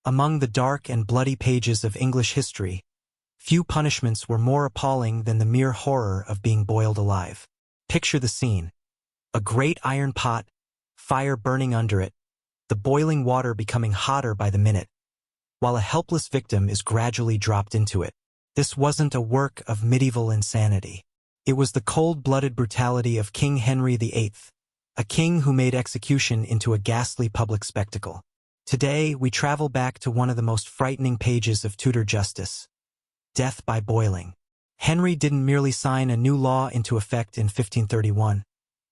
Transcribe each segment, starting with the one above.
Among the dark and bloody pages of English history, few punishments were more appalling than the mere horror of being boiled alive. Picture the scene. A great iron pot, fire burning under it, the boiling water becoming hotter by the minute, while a helpless victim is gradually dropped into it. This wasn't a work of medieval insanity. It was the cold-blooded brutality of King Henry VIII, a king who made execution into a ghastly public spectacle. Today, we travel back to one of the most frightening pages of Tudor justice: death by boiling. Henry didn't merely sign a new law into effect in 1531.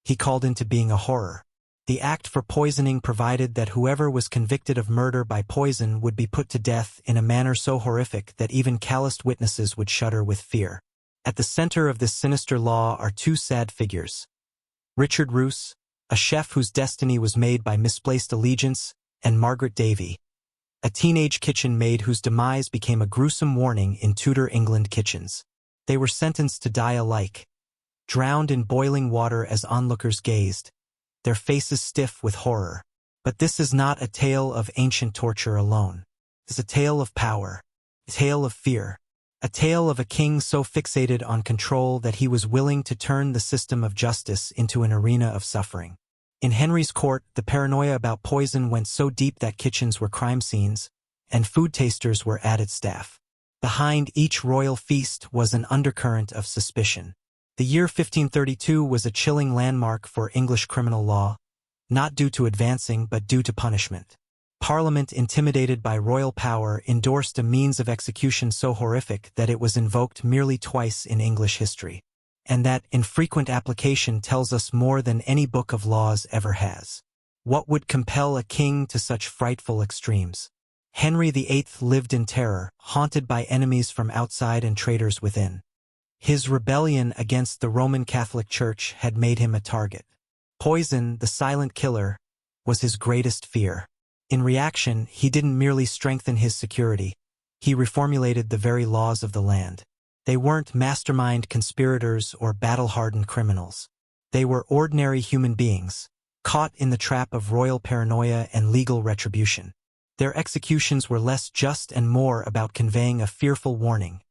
He called into being a horror. The act for poisoning provided that whoever was convicted of murder by poison would be put to death in a manner so horrific that even calloused witnesses would shudder with fear. At the center of this sinister law are two sad figures: Richard Roos, a chef whose destiny was made by misplaced allegiance, and Margaret Davy, a teenage kitchen maid whose demise became a gruesome warning in Tudor England kitchens. They were sentenced to die alike, drowned in boiling water as onlookers gazed, their faces stiff with horror. But this is not a tale of ancient torture alone. It is a tale of power, a tale of fear, a tale of a king so fixated on control that he was willing to turn the system of justice into an arena of suffering. In Henry's court, the paranoia about poison went so deep that kitchens were crime scenes, and food tasters were added staff. Behind each royal feast was an undercurrent of suspicion. The year 1532 was a chilling landmark for English criminal law, not due to advancing but due to punishment. Parliament, intimidated by royal power, endorsed a means of execution so horrific that it was invoked merely twice in English history. And that infrequent application tells us more than any book of laws ever has. What would compel a king to such frightful extremes? Henry VIII lived in terror, haunted by enemies from outside and traitors within. His rebellion against the Roman Catholic Church had made him a target. Poison, the silent killer, was his greatest fear. In reaction, he didn't merely strengthen his security, he reformulated the very laws of the land. They weren't mastermind conspirators or battle-hardened criminals. They were ordinary human beings, caught in the trap of royal paranoia and legal retribution. Their executions were less just and more about conveying a fearful warning: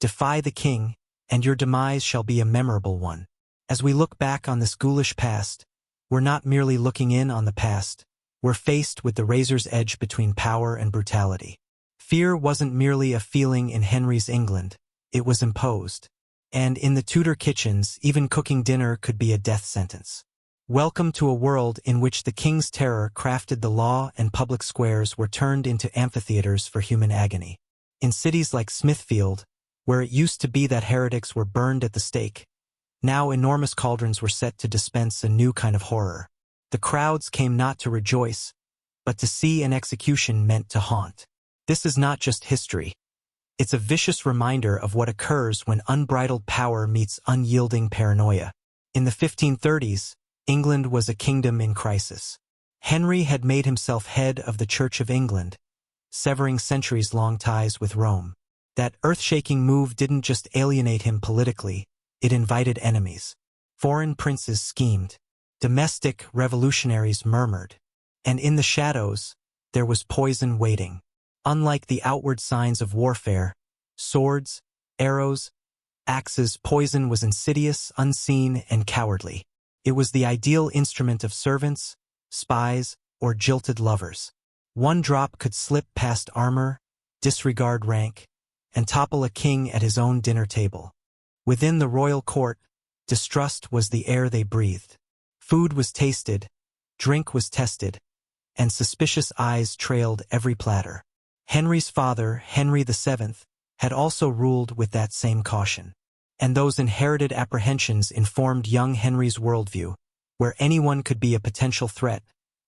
defy the king, and your demise shall be a memorable one. As we look back on this ghoulish past, we're not merely looking in on the past, we're faced with the razor's edge between power and brutality. Fear wasn't merely a feeling in Henry's England, it was imposed. And in the Tudor kitchens, even cooking dinner could be a death sentence. Welcome to a world in which the king's terror crafted the law and public squares were turned into amphitheaters for human agony. In cities like Smithfield, where it used to be that heretics were burned at the stake, now enormous cauldrons were set to dispense a new kind of horror. The crowds came not to rejoice, but to see an execution meant to haunt. This is not just history. It's a vicious reminder of what occurs when unbridled power meets unyielding paranoia. In the 1530s, England was a kingdom in crisis. Henry had made himself head of the Church of England, severing centuries-long ties with Rome. That earth-shaking move didn't just alienate him politically, it invited enemies. Foreign princes schemed. Domestic revolutionaries murmured. And in the shadows, there was poison waiting. Unlike the outward signs of warfare, swords, arrows, axes, poison was insidious, unseen, and cowardly. It was the ideal instrument of servants, spies, or jilted lovers. One drop could slip past armor, disregard rank, and topple a king at his own dinner table. Within the royal court, distrust was the air they breathed. Food was tasted, drink was tested, and suspicious eyes trailed every platter. Henry's father, Henry VII, had also ruled with that same caution. And those inherited apprehensions informed young Henry's worldview, where anyone could be a potential threat,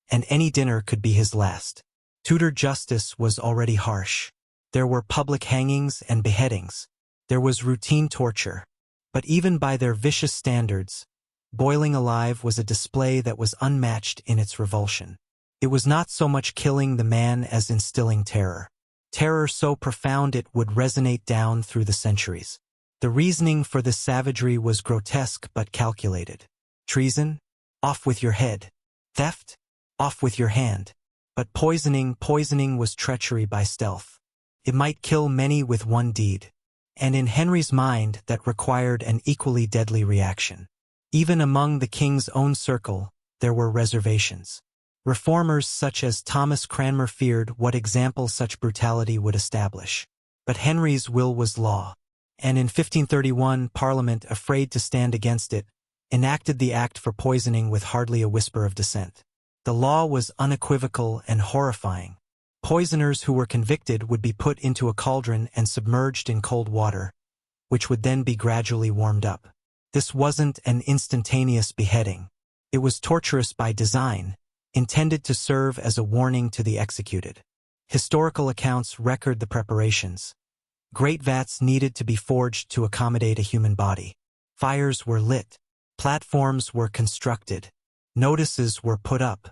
and any dinner could be his last. Tudor justice was already harsh. There were public hangings and beheadings. There was routine torture. But even by their vicious standards, boiling alive was a display that was unmatched in its revulsion. It was not so much killing the man as instilling terror. Terror so profound it would resonate down through the centuries. The reasoning for this savagery was grotesque but calculated. Treason? Off with your head. Theft? Off with your hand. But poisoning was treachery by stealth. It might kill many with one deed. And in Henry's mind that required an equally deadly reaction. Even among the king's own circle, there were reservations. Reformers such as Thomas Cranmer feared what example such brutality would establish. But Henry's will was law. And in 1531, Parliament, afraid to stand against it, enacted the Act for Poisoning with hardly a whisper of dissent. The law was unequivocal and horrifying. Poisoners who were convicted would be put into a cauldron and submerged in cold water, which would then be gradually warmed up. This wasn't an instantaneous beheading. It was torturous by design, intended to serve as a warning to the executed. Historical accounts record the preparations. Great vats needed to be forged to accommodate a human body. Fires were lit. Platforms were constructed. Notices were put up.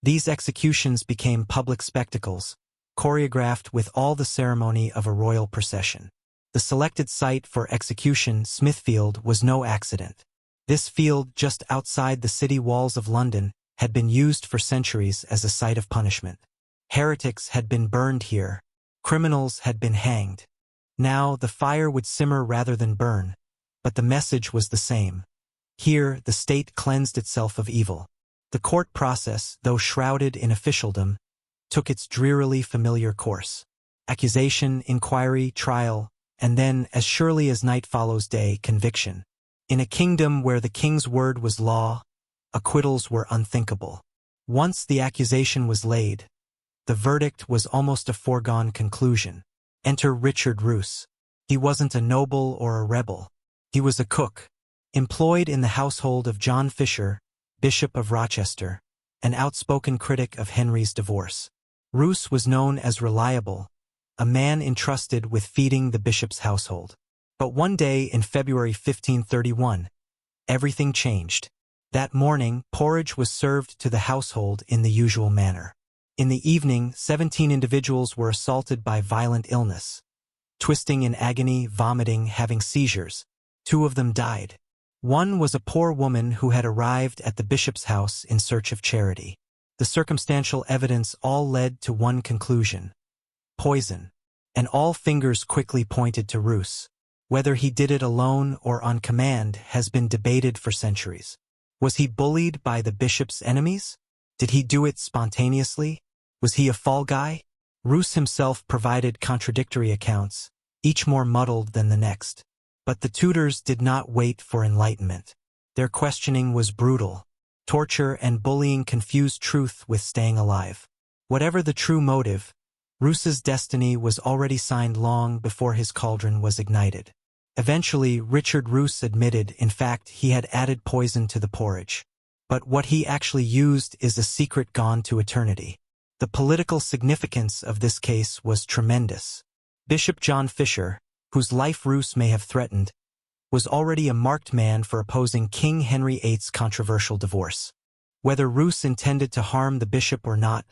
These executions became public spectacles, choreographed with all the ceremony of a royal procession. The selected site for execution, Smithfield, was no accident. This field just outside the city walls of London had been used for centuries as a site of punishment. Heretics had been burned here. Criminals had been hanged. Now the fire would simmer rather than burn, but the message was the same. Here the state cleansed itself of evil. The court process, though shrouded in officialdom, took its drearily familiar course. Accusation, inquiry, trial, and then, as surely as night follows day, conviction. In a kingdom where the king's word was law, acquittals were unthinkable. Once the accusation was laid, the verdict was almost a foregone conclusion. Enter Richard Roos. He wasn't a noble or a rebel. He was a cook, employed in the household of John Fisher, Bishop of Rochester, an outspoken critic of Henry's divorce. Roos was known as reliable, a man entrusted with feeding the bishop's household. But one day in February 1531, everything changed. That morning, porridge was served to the household in the usual manner. In the evening, 17 individuals were assaulted by violent illness. Twisting in agony, vomiting, having seizures. 2 of them died. One was a poor woman who had arrived at the bishop's house in search of charity. The circumstantial evidence all led to one conclusion: poison. And all fingers quickly pointed to Roos. Whether he did it alone or on command has been debated for centuries. Was he bullied by the bishop's enemies? Did he do it spontaneously? Was he a fall guy? Roos himself provided contradictory accounts, each more muddled than the next. But the Tudors did not wait for enlightenment. Their questioning was brutal. Torture and bullying confused truth with staying alive. Whatever the true motive, Roos's destiny was already signed long before his cauldron was ignited. Eventually, Richard Roos admitted, in fact, he had added poison to the porridge. But what he actually used is a secret gone to eternity. The political significance of this case was tremendous. Bishop John Fisher, whose life Roos may have threatened, was already a marked man for opposing King Henry VIII's controversial divorce. Whether Roos intended to harm the bishop or not,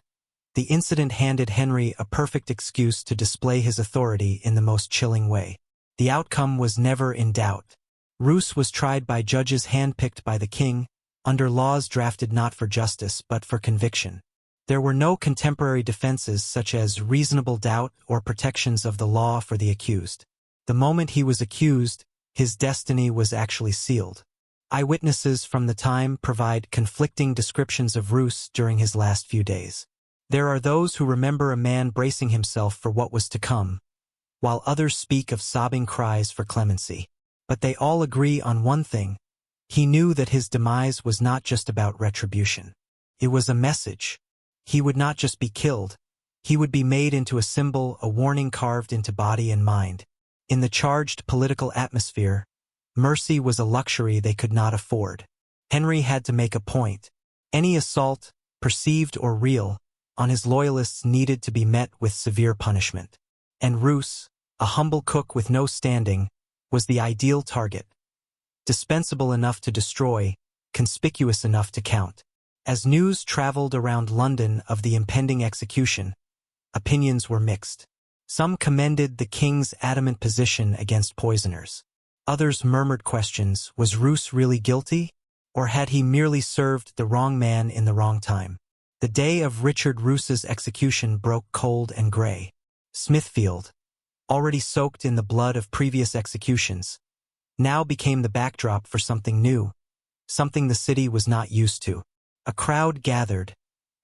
the incident handed Henry a perfect excuse to display his authority in the most chilling way. The outcome was never in doubt. Roos was tried by judges handpicked by the king, under laws drafted not for justice but for conviction. There were no contemporary defenses such as reasonable doubt or protections of the law for the accused. The moment he was accused, his destiny was actually sealed. Eyewitnesses from the time provide conflicting descriptions of Roos during his last few days. There are those who remember a man bracing himself for what was to come, while others speak of sobbing cries for clemency. But they all agree on one thing: he knew that his demise was not just about retribution. It was a message. He would not just be killed. He would be made into a symbol, a warning carved into body and mind. In the charged political atmosphere, mercy was a luxury they could not afford. Henry had to make a point. Any assault, perceived or real, on his loyalists needed to be met with severe punishment. And Roos, a humble cook with no standing, was the ideal target. Dispensable enough to destroy, conspicuous enough to count. As news traveled around London of the impending execution, opinions were mixed. Some commended the king's adamant position against poisoners. Others murmured questions: was Roos really guilty? Or had he merely served the wrong man in the wrong time? The day of Richard Roos's execution broke cold and gray. Smithfield, already soaked in the blood of previous executions, now became the backdrop for something new, something the city was not used to. A crowd gathered,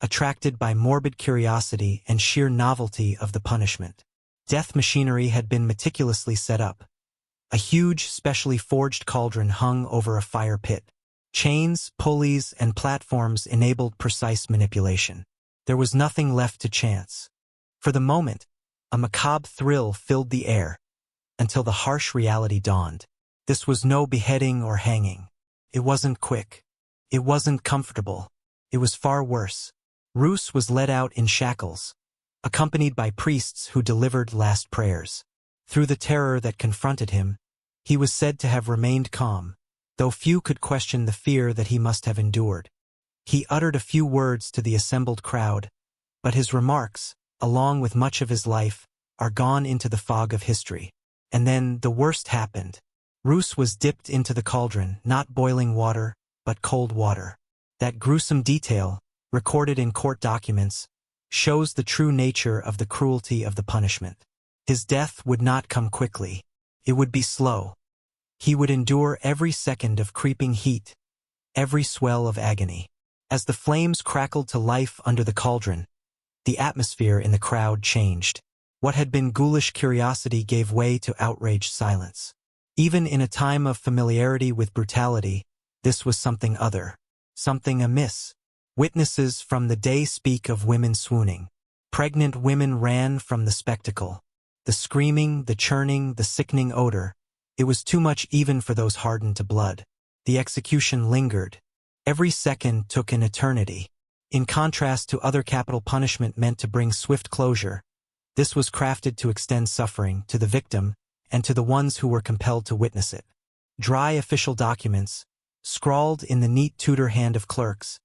attracted by morbid curiosity and sheer novelty of the punishment. Death machinery had been meticulously set up. A huge, specially forged cauldron hung over a fire pit. Chains, pulleys, and platforms enabled precise manipulation. There was nothing left to chance. For the moment, a macabre thrill filled the air, until the harsh reality dawned. This was no beheading or hanging. It wasn't quick. It wasn't comfortable. It was far worse. Roos was led out in shackles, accompanied by priests who delivered last prayers. Through the terror that confronted him, he was said to have remained calm, though few could question the fear that he must have endured. He uttered a few words to the assembled crowd, but his remarks, along with much of his life, are gone into the fog of history. And then the worst happened. Roos was dipped into the cauldron, not boiling water, but cold water. That gruesome detail, recorded in court documents, shows the true nature of the cruelty of the punishment. His death would not come quickly. It would be slow. He would endure every second of creeping heat, every swell of agony. As the flames crackled to life under the cauldron, the atmosphere in the crowd changed. What had been ghoulish curiosity gave way to outraged silence. Even in a time of familiarity with brutality, this was something other, something amiss. Witnesses from the day speak of women swooning. Pregnant women ran from the spectacle. The screaming, the churning, the sickening odor. It was too much even for those hardened to blood. The execution lingered. Every second took an eternity. In contrast to other capital punishment meant to bring swift closure, this was crafted to extend suffering to the victim and to the ones who were compelled to witness it. Dry official documents, scrawled in the neat Tudor hand of clerks,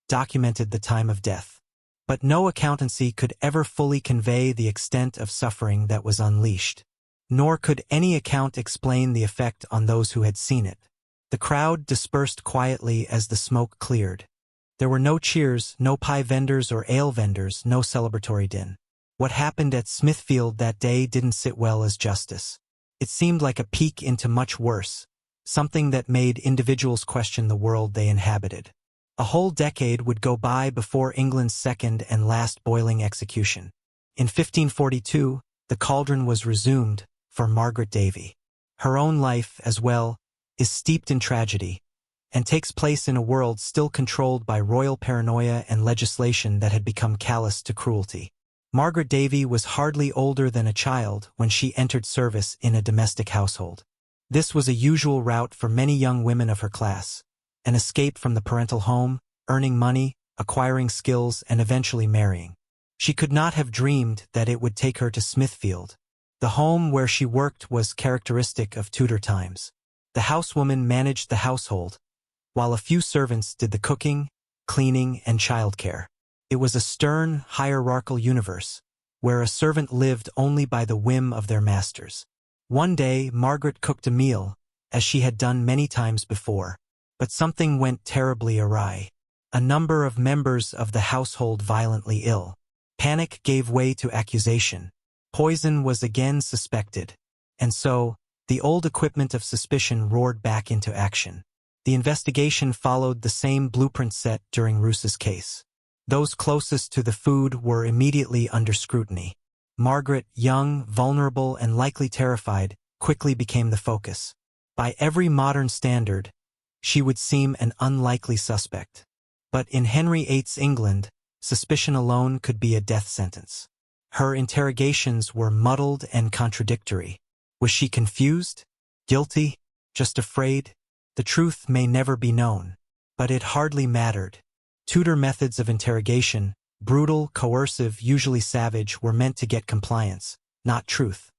documented the time of death. But no accountancy could ever fully convey the extent of suffering that was unleashed. Nor could any account explain the effect on those who had seen it. The crowd dispersed quietly as the smoke cleared. There were no cheers, no pie vendors or ale vendors, no celebratory din. What happened at Smithfield that day didn't sit well as justice. It seemed like a peek into much worse, something that made individuals question the world they inhabited. A whole decade would go by before England's second and last boiling execution. In 1542, the cauldron was resumed for Margaret Davy. Her own life, as well, is steeped in tragedy, and takes place in a world still controlled by royal paranoia and legislation that had become callous to cruelty. Margaret Davy was hardly older than a child when she entered service in a domestic household. This was a usual route for many young women of her class, an escape from the parental home, earning money, acquiring skills, and eventually marrying. She could not have dreamed that it would take her to Smithfield. The home where she worked was characteristic of Tudor times. The housewoman managed the household, while a few servants did the cooking, cleaning, and childcare. It was a stern, hierarchical universe, where a servant lived only by the whim of their masters. One day, Margaret cooked a meal, as she had done many times before, but something went terribly awry. A number of members of the household violently ill. Panic gave way to accusation. Poison was again suspected, and so, the old equipment of suspicion roared back into action. The investigation followed the same blueprint set during Roos's case. Those closest to the food were immediately under scrutiny. Margaret, young, vulnerable, and likely terrified, quickly became the focus. By every modern standard, she would seem an unlikely suspect. But in Henry VIII's England, suspicion alone could be a death sentence. Her interrogations were muddled and contradictory. Was she confused? Guilty? Just afraid? The truth may never be known. But it hardly mattered. Tudor methods of interrogation, brutal, coercive, usually savage, were meant to get compliance, not truth.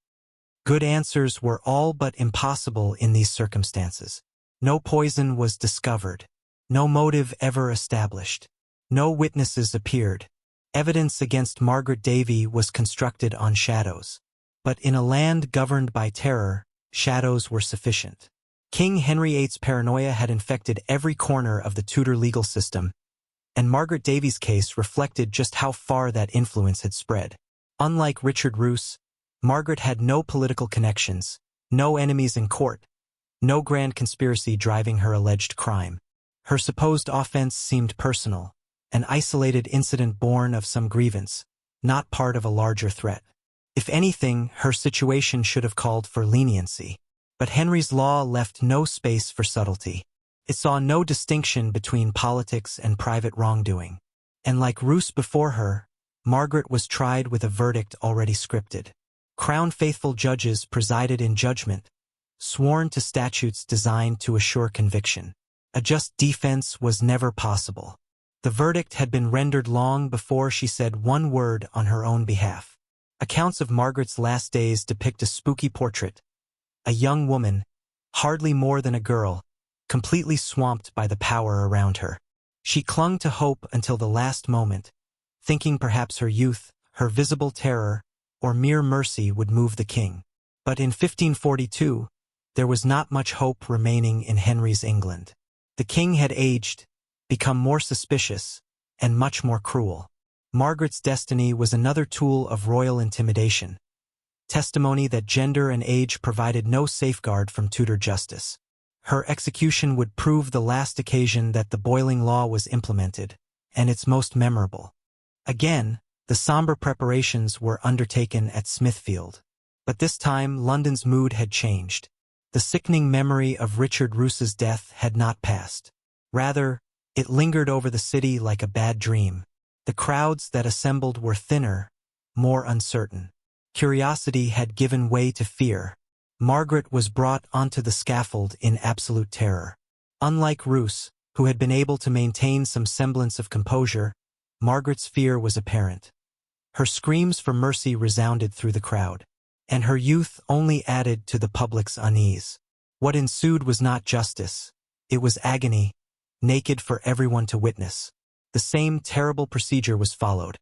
Good answers were all but impossible in these circumstances. No poison was discovered. No motive ever established. No witnesses appeared. Evidence against Margaret Davy was constructed on shadows. But in a land governed by terror, shadows were sufficient. King Henry VIII's paranoia had infected every corner of the Tudor legal system, and Margaret Davy's case reflected just how far that influence had spread. Unlike Richard Roos, Margaret had no political connections, no enemies in court, no grand conspiracy driving her alleged crime. Her supposed offense seemed personal, an isolated incident born of some grievance, not part of a larger threat. If anything, her situation should have called for leniency. But Henry's law left no space for subtlety. It saw no distinction between politics and private wrongdoing. And like Roos before her, Margaret was tried with a verdict already scripted. Crown-faithful judges presided in judgment, sworn to statutes designed to assure conviction. A just defense was never possible. The verdict had been rendered long before she said one word on her own behalf. Accounts of Margaret's last days depict a spooky portrait. A young woman, hardly more than a girl, completely swamped by the power around her. She clung to hope until the last moment, thinking perhaps her youth, her visible terror, or mere mercy would move the king. But in 1542, there was not much hope remaining in Henry's England. The king had aged, become more suspicious, and much more cruel. Margaret's destiny was another tool of royal intimidation, testimony that gender and age provided no safeguard from Tudor justice. Her execution would prove the last occasion that the boiling law was implemented, and its most memorable. Again, the somber preparations were undertaken at Smithfield. But this time, London's mood had changed. The sickening memory of Richard Roos's death had not passed. Rather, it lingered over the city like a bad dream. The crowds that assembled were thinner, more uncertain. Curiosity had given way to fear. Margaret was brought onto the scaffold in absolute terror. Unlike Roos, who had been able to maintain some semblance of composure, Margaret's fear was apparent. Her screams for mercy resounded through the crowd, and her youth only added to the public's unease. What ensued was not justice. It was agony, naked for everyone to witness. The same terrible procedure was followed.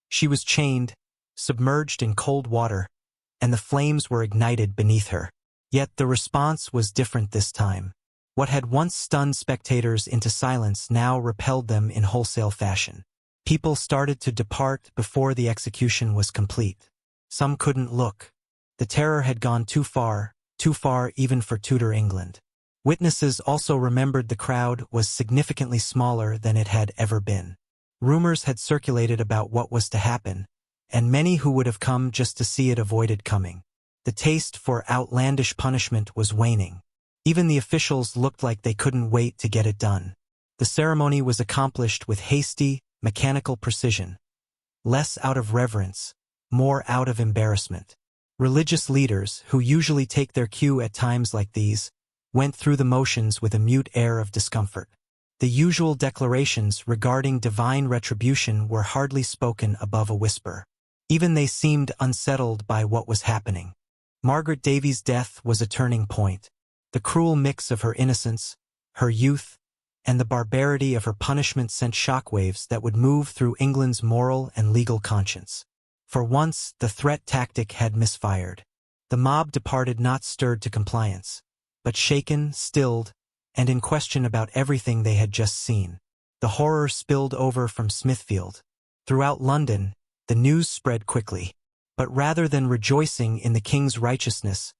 She was chained, submerged in cold water, and the flames were ignited beneath her. Yet the response was different this time. What had once stunned spectators into silence now repelled them in wholesale fashion. People started to depart before the execution was complete. Some couldn't look. The terror had gone too far even for Tudor England. Witnesses also remembered the crowd was significantly smaller than it had ever been. Rumors had circulated about what was to happen, and many who would have come just to see it avoided coming. The taste for outlandish punishment was waning. Even the officials looked like they couldn't wait to get it done. The ceremony was accomplished with hasty, mechanical precision. Less out of reverence, more out of embarrassment. Religious leaders, who usually take their cue at times like these, went through the motions with a mute air of discomfort. The usual declarations regarding divine retribution were hardly spoken above a whisper. Even they seemed unsettled by what was happening. Margaret Davy's death was a turning point. The cruel mix of her innocence, her youth, and the barbarity of her punishment sent shockwaves that would move through England's moral and legal conscience. For once, the threat tactic had misfired. The mob departed not stirred to compliance, but shaken, stilled, and in question about everything they had just seen. The horror spilled over from Smithfield. Throughout London, the news spread quickly. But rather than rejoicing in the king's righteousness,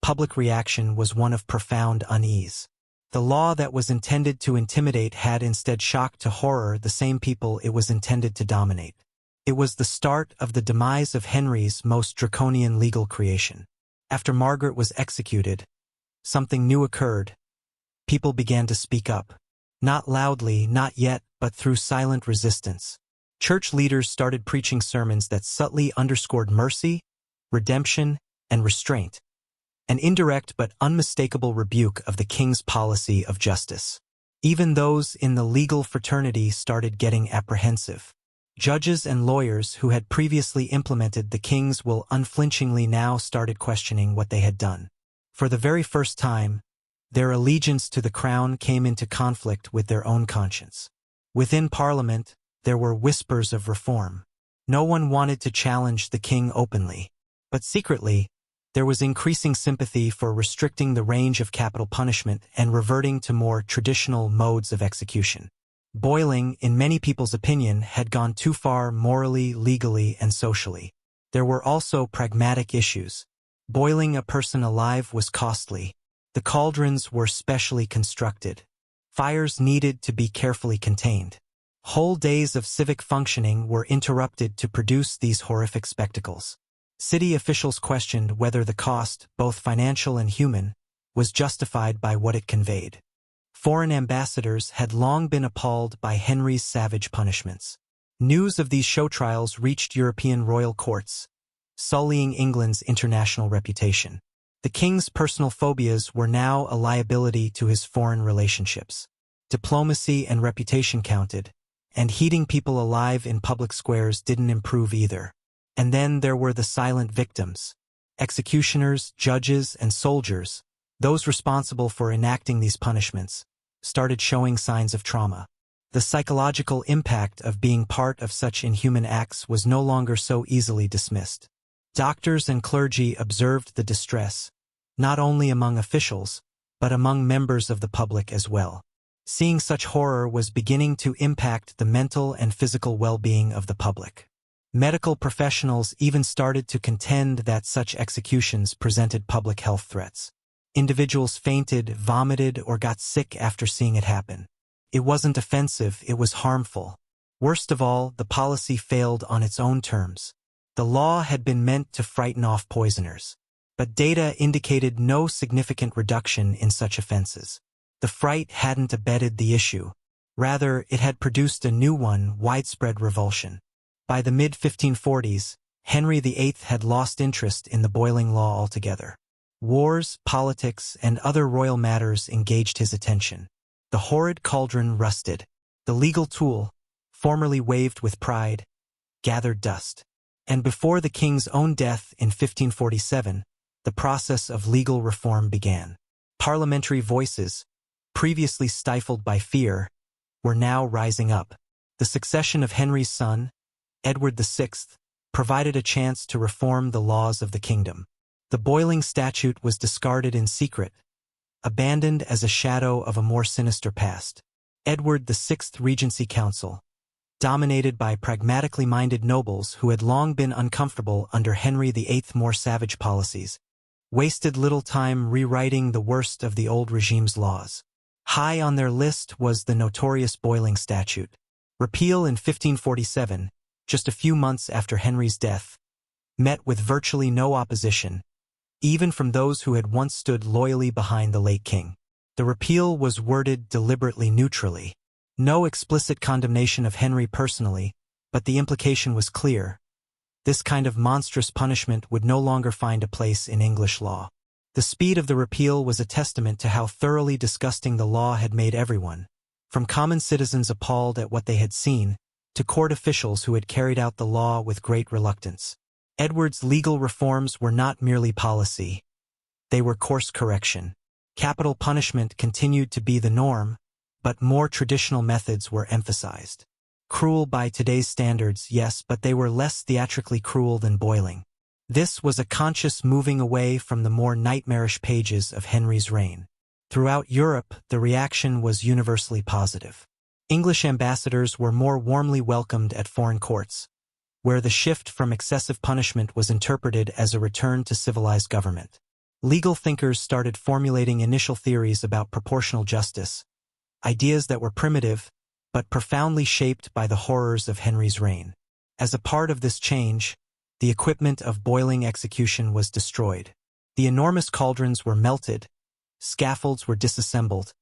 public reaction was one of profound unease. The law that was intended to intimidate had instead shocked to horror the same people it was intended to dominate. It was the start of the demise of Henry's most draconian legal creation. After Margaret was executed, something new occurred. People began to speak up. Not loudly, not yet, but through silent resistance. Church leaders started preaching sermons that subtly underscored mercy, redemption, and restraint, an indirect but unmistakable rebuke of the king's policy of justice. Even those in the legal fraternity started getting apprehensive. Judges and lawyers who had previously implemented the king's will unflinchingly now started questioning what they had done. For the very first time, their allegiance to the crown came into conflict with their own conscience. Within Parliament, there were whispers of reform. No one wanted to challenge the king openly, but secretly, there was increasing sympathy for restricting the range of capital punishment and reverting to more traditional modes of execution. Boiling, in many people's opinion, had gone too far morally, legally, and socially. There were also pragmatic issues. Boiling a person alive was costly. The cauldrons were specially constructed. Fires needed to be carefully contained. Whole days of civic functioning were interrupted to produce these horrific spectacles. City officials questioned whether the cost, both financial and human, was justified by what it conveyed. Foreign ambassadors had long been appalled by Henry's savage punishments. News of these show trials reached European royal courts, sullying England's international reputation. The king's personal phobias were now a liability to his foreign relationships. Diplomacy and reputation counted, and heating people alive in public squares didn't improve either. And then there were the silent victims. Executioners, judges, and soldiers, those responsible for enacting these punishments, started showing signs of trauma. The psychological impact of being part of such inhuman acts was no longer so easily dismissed. Doctors and clergy observed the distress, not only among officials, but among members of the public as well. Seeing such horror was beginning to impact the mental and physical well-being of the public. Medical professionals even started to contend that such executions presented public health threats. Individuals fainted, vomited, or got sick after seeing it happen. It wasn't offensive, it was harmful. Worst of all, the policy failed on its own terms. The law had been meant to frighten off poisoners, but data indicated no significant reduction in such offenses. The fright hadn't abated the issue. Rather, it had produced a new one, widespread revulsion. By the mid-1540s, Henry VIII had lost interest in the boiling law altogether. Wars, politics, and other royal matters engaged his attention. The horrid cauldron rusted. The legal tool, formerly waved with pride, gathered dust. And before the king's own death in 1547, the process of legal reform began. Parliamentary voices, previously stifled by fear, were now rising up. The succession of Henry's son, Edward VI, provided a chance to reform the laws of the kingdom. The boiling statute was discarded in secret, abandoned as a shadow of a more sinister past. Edward VI Regency Council, dominated by pragmatically minded nobles who had long been uncomfortable under Henry VIII's more savage policies, wasted little time rewriting the worst of the old regime's laws. High on their list was the notorious boiling statute. Repeal in 1547, just a few months after Henry's death, met with virtually no opposition, even from those who had once stood loyally behind the late king. The repeal was worded deliberately neutrally. No explicit condemnation of Henry personally, but the implication was clear. This kind of monstrous punishment would no longer find a place in English law. The speed of the repeal was a testament to how thoroughly disgusting the law had made everyone, from common citizens appalled at what they had seen, to court officials who had carried out the law with great reluctance. Edward's legal reforms were not merely policy. They were course correction. Capital punishment continued to be the norm, but more traditional methods were emphasized. Cruel by today's standards, yes, but they were less theatrically cruel than boiling. This was a conscious moving away from the more nightmarish pages of Henry's reign. Throughout Europe, the reaction was universally positive. English ambassadors were more warmly welcomed at foreign courts, where the shift from excessive punishment was interpreted as a return to civilized government. Legal thinkers started formulating initial theories about proportional justice, ideas that were primitive, but profoundly shaped by the horrors of Henry's reign. As a part of this change, the equipment of boiling execution was destroyed. The enormous cauldrons were melted, scaffolds were disassembled,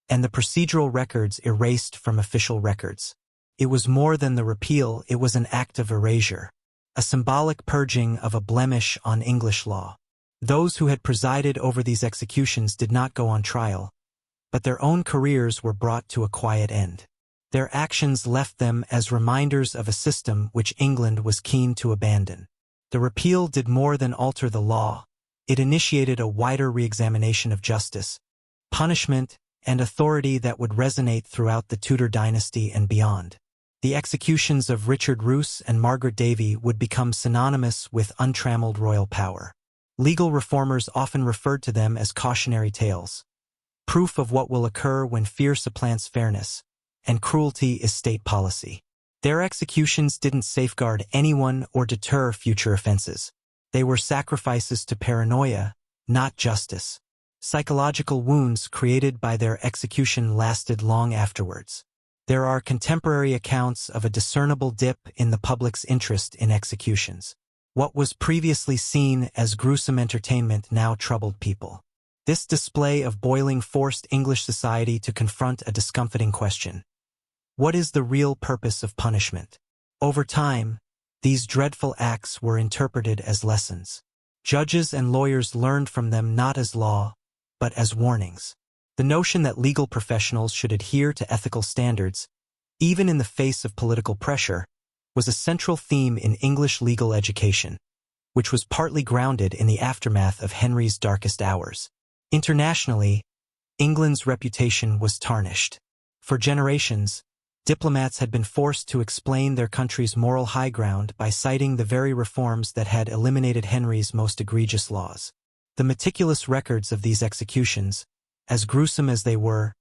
and the procedural records erased from official records. It was more than the repeal, it was an act of erasure, a symbolic purging of a blemish on English law. Those who had presided over these executions did not go on trial, but their own careers were brought to a quiet end. Their actions left them as reminders of a system which England was keen to abandon. The repeal did more than alter the law. It initiated a wider re-examination of justice, punishment, and authority that would resonate throughout the Tudor dynasty and beyond. The executions of Richard Roos and Margaret Davy would become synonymous with untrammeled royal power. Legal reformers often referred to them as cautionary tales, proof of what will occur when fear supplants fairness, and cruelty is state policy. Their executions didn't safeguard anyone or deter future offenses. They were sacrifices to paranoia, not justice. Psychological wounds created by their execution lasted long afterwards. There are contemporary accounts of a discernible dip in the public's interest in executions. What was previously seen as gruesome entertainment now troubled people. This display of boiling forced English society to confront a discomfiting question. What is the real purpose of punishment? Over time, these dreadful acts were interpreted as lessons. Judges and lawyers learned from them not as law, but as warnings. The notion that legal professionals should adhere to ethical standards, even in the face of political pressure, was a central theme in English legal education, which was partly grounded in the aftermath of Henry's darkest hours. Internationally, England's reputation was tarnished. For generations, diplomats had been forced to explain their country's moral high ground by citing the very reforms that had eliminated Henry's most egregious laws. The meticulous records of these executions, as gruesome as they were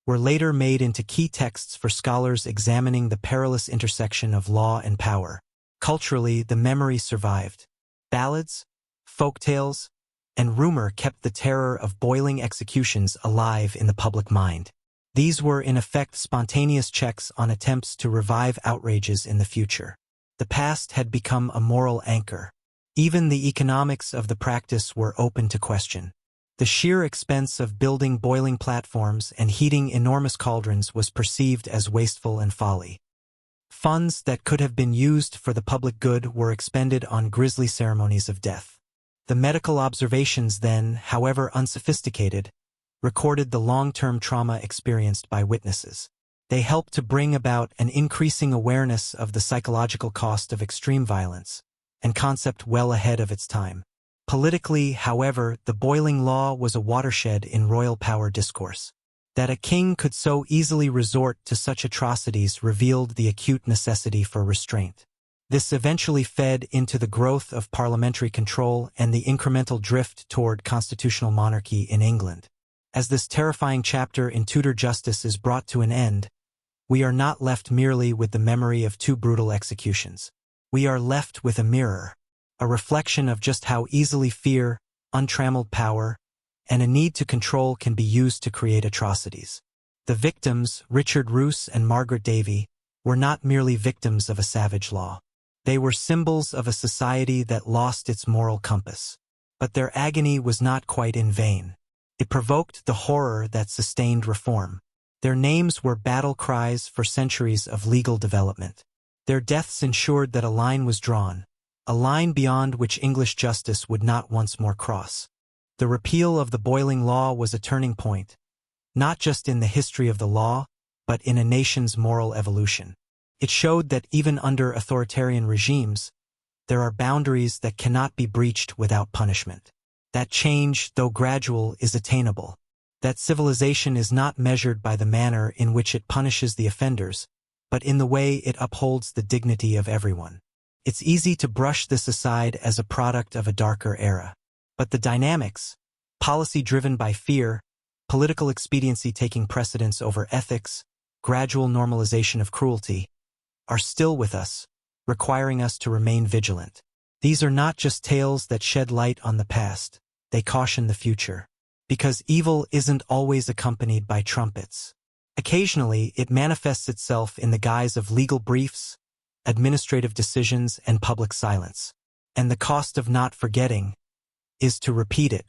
later made into key texts for scholars examining the perilous intersection of law and power. Culturally, the memory survived. Ballads, folktales, and rumor kept the terror of boiling executions alive in the public mind. These were in effect spontaneous checks on attempts to revive outrages in the future. The past had become a moral anchor. Even the economics of the practice were open to question. The sheer expense of building boiling platforms and heating enormous cauldrons was perceived as wasteful and folly. Funds that could have been used for the public good were expended on grisly ceremonies of death. The medical observations then, however unsophisticated, recorded the long-term trauma experienced by witnesses. They helped to bring about an increasing awareness of the psychological cost of extreme violence, and concept well ahead of its time. Politically, however, the boiling law was a watershed in royal power discourse. That a king could so easily resort to such atrocities revealed the acute necessity for restraint. This eventually fed into the growth of parliamentary control and the incremental drift toward constitutional monarchy in England. As this terrifying chapter in Tudor justice is brought to an end, we are not left merely with the memory of two brutal executions. We are left with a mirror, a reflection of just how easily fear, untrammeled power, and a need to control can be used to create atrocities. The victims, Richard Roos and Margaret Davy, were not merely victims of a savage law. They were symbols of a society that lost its moral compass. But their agony was not quite in vain. It provoked the horror that sustained reform. Their names were battle cries for centuries of legal development. Their deaths ensured that a line was drawn, a line beyond which English justice would not once more cross. The repeal of the boiling law was a turning point, not just in the history of the law, but in a nation's moral evolution. It showed that even under authoritarian regimes, there are boundaries that cannot be breached without punishment. That change, though gradual, is attainable. That civilization is not measured by the manner in which it punishes the offenders, but in the way it upholds the dignity of everyone. It's easy to brush this aside as a product of a darker era. But the dynamics, policy driven by fear, political expediency taking precedence over ethics, gradual normalization of cruelty, are still with us, requiring us to remain vigilant. These are not just tales that shed light on the past, they caution the future. Because evil isn't always accompanied by trumpets. Occasionally, it manifests itself in the guise of legal briefs, administrative decisions, and public silence. And the cost of not forgetting is to repeat it.